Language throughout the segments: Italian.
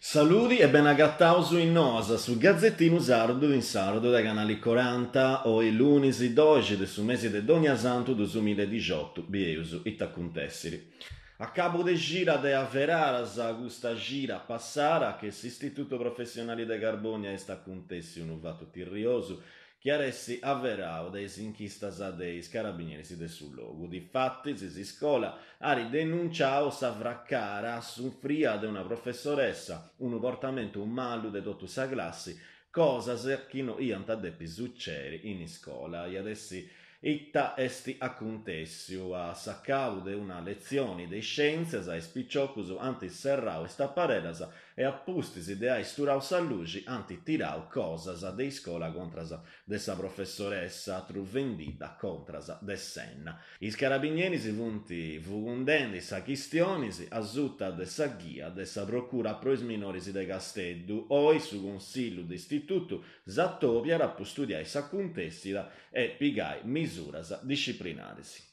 Saluti e ben agattausu in nosa su Gazzettino Sardo in sardo dai canali 40 o i lunis 12 del su mese de Dogna Santo 2018 bieusu itacuntessiri. A cabo de gira de averaras a gusta gira passara che s'Istituto Professionale de Garbonia est contessi un uvato tirriosu chiaressi avverao dei inquistas a dei carabinieri de sul logo. Difatti si scola Ari denunciao s'avraccara soffria de una professoressa un comportamento malo de totu sa classi, cosa che no iant addepi succeri in scola. E adessi itta esti acontessiu a saccau de una lezione de scienzias a spicciocus anti serrau e stappareras e appustisi de a isturau sallugi anti tirau cosas de scola contras de sa professoressa tru vendida contras de senna. Is carabinieri si funti fugundendi sa quistionisi asutta de sa ghia de sa procura pros minoris de Casteddu, oi su consiglio d'istituto s'attopiat a studiare sa contessida e pigai misuras disciplinaris.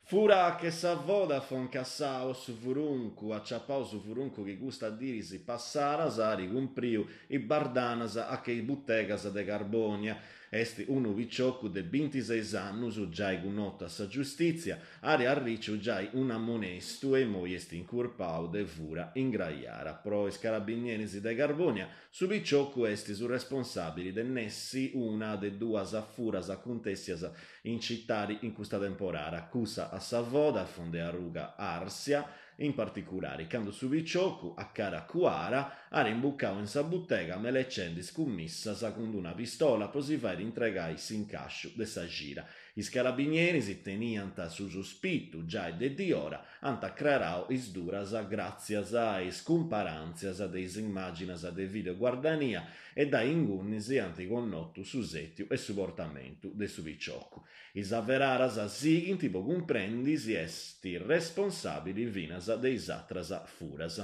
Fura che sa Vodafone cassao su furuncu, acciappao su furuncu che gusta dirisi passaras, ari cumpriu i bardanas a che i buttegas de Carbonia. Esti unu viciocu de 26 annus, giai cunnotta sa giustizia, ari arricciu giai un ammonestu e moi esti incurpau de fura ingraiara. Pro is carabinieri de Carbonia, su viciocu esti su responsabili de nessi una de duas furas contessias in cittari in questa temporada, accusa a sa Vodafone de Aruga Arsia, in particolare, quando su viciocu a cara cuara ha rimbuccao in sa bottega me leccende scommissa secondo una pistola per si fare intregai in cascio de sa gira. I carabinieri si teniant su sospittu già de di ora ant acclarau is duras grazie a is comparanzias de is immaginas de video guardania e da ingurnisi anticonnottu su settiu e su portamento de su viciocu. Is averaras sighin tipo comprendisi esti responsabili vinas deis atras furas.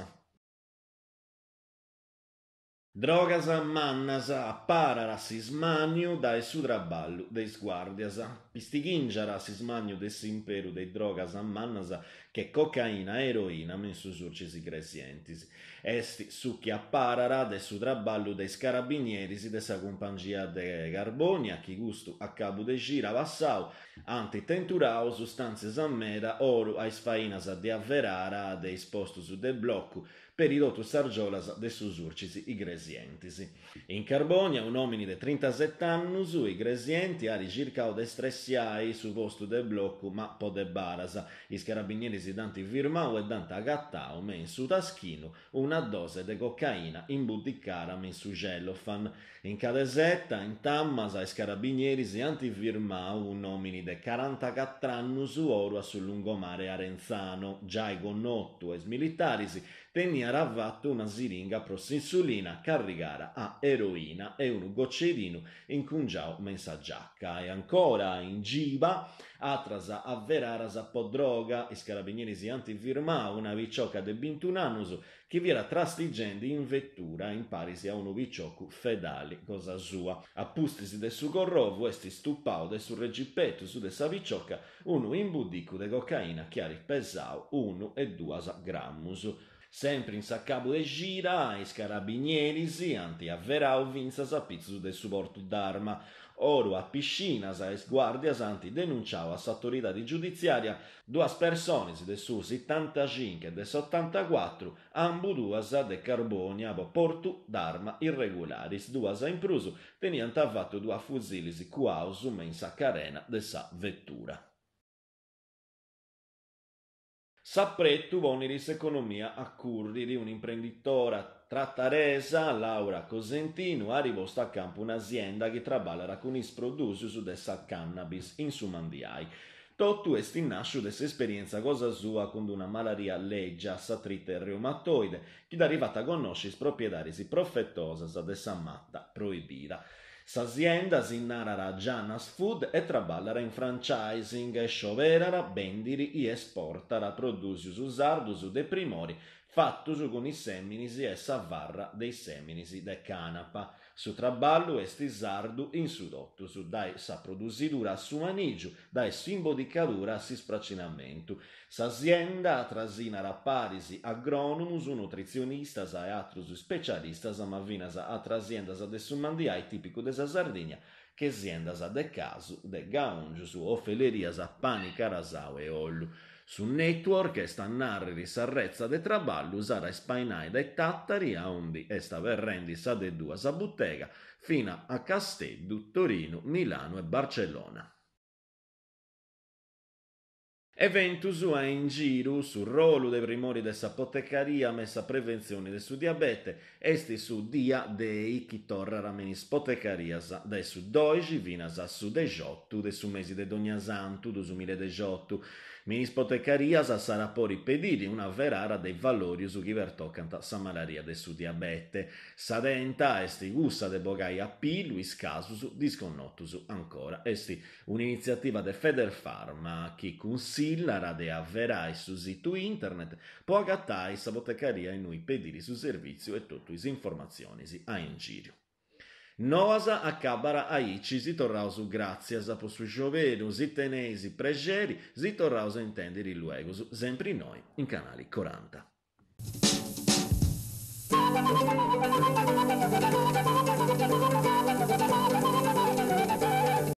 Drogas mannas apparara sismaniu dae su traballu deis guardias. Pistighingiara sismaniu dess'imperu dei drogas mannas che cocaina e eroina men su surcis gresientis. Esti su che apparara de su traballu deis carabinieris de sa compangia de Carbonia, chi gustu a cabu de gira passau, anti tenturau sustanzias a mera oru a isfainas de avverara de ispostus de bloccu per i dotus sargiolas de sus urcis i gresientis. In Carbonia, un omini de 37 annus, i gresienti ari circao de stressiai su postu de bloccu, ma po de baras. Is carabinieri danti firmau e danti agattau, men su taschinu, una dose de cocaina imbudiccara men su cellofan. In cadesetta, in tammas, is carabinieri anti firmau un omini de 44 annus, oru sul lungomare arenzano, già connottu es militaris, tenia ravvatto una siringa pro insulina carrigara a eroina e un goccerino incungiao mensa giacca. E ancora in giba atras avveraras a po droga is carabinieri antifirmau una vicioca de 21 annus che viera trastigendi in vettura in parisi a unu viciocu fedali cosa sua. Appustisi de su corrovu esti stupau de su regippetto su de sa vicioca unu imbudicu de cocaina chiari pesau 1,2 grammus. Sempre in saccabu de gira, is carabinieris anti avverau vinsas a pizzu de supporto d'arma. Oro a piscinas a es guardias anti denunciau a s'autorità giudiziaria duas persones de su 75 e de 84 ambu duas de Carbonia po portu d'arma irregularis duas in prusu teniant avvatto dua fusilis cuaus men sa carena de sa vettura. Sapprettu voniris economia a curriri un imprenditore trattaresa, Laura Cosentino, ha riposto a campo un'azienda che traballara con is produsius de sa cannabis in su mandiai. Tottu esti nasciu dessa esperienza cosa sua con una malaria leggia, satrite reumatoide, che da arrivata a conoscere proprietaris profettosas de sa matta proibida. S'azienda si narrara Giannas Food e traballara in franchising e scioverara, bendiri e esportara produsius usardus de primori fattus con i seminis e sa varra dei seminis de canapa. Su traballu est sardu in su dottus, dae sa produzidura a su manigiu, dae su imbodicadura a s'ispracinamentu. S'azienda trasina rapparis agronomus, nutrizionistas e atrus specialistas, ma finas atraziendas de su mandiai tipicu de sa Sardigna, che ziendas de casu, de gaungius, ofelerias a pani, carasau e ollu. Su network est a narrere s'arrezza de traballu sara espainai de Tattari a undi est verrendi sa de dua sa buttega fino a Casteddu, Torino, Milano e Barcellona. Eventus a in giro sul ruolo dei primori della apotecaria messa a prevenzione del su diabete esti su dia dei chi torrara menis potecarias da su 12 vinas a su 18 de su mesi de Dogna Santu 2018 menis potecarias sarà poi pediri una verara dei valori su chi vertoccanta sa malaria del su diabete sadenta esti gussa de bogai a piluis casus disconnotus ancora esti un'iniziativa de Federfarma che consiglia de avverai su sito internet può agattai sa botecaria in noi pediri su servizio e tutte le informazioni a in giro. Noasa accabara aici si torraus grazie a su gioveru si tenesi pregeri si torraus a intendere luego sempre noi in canali 40.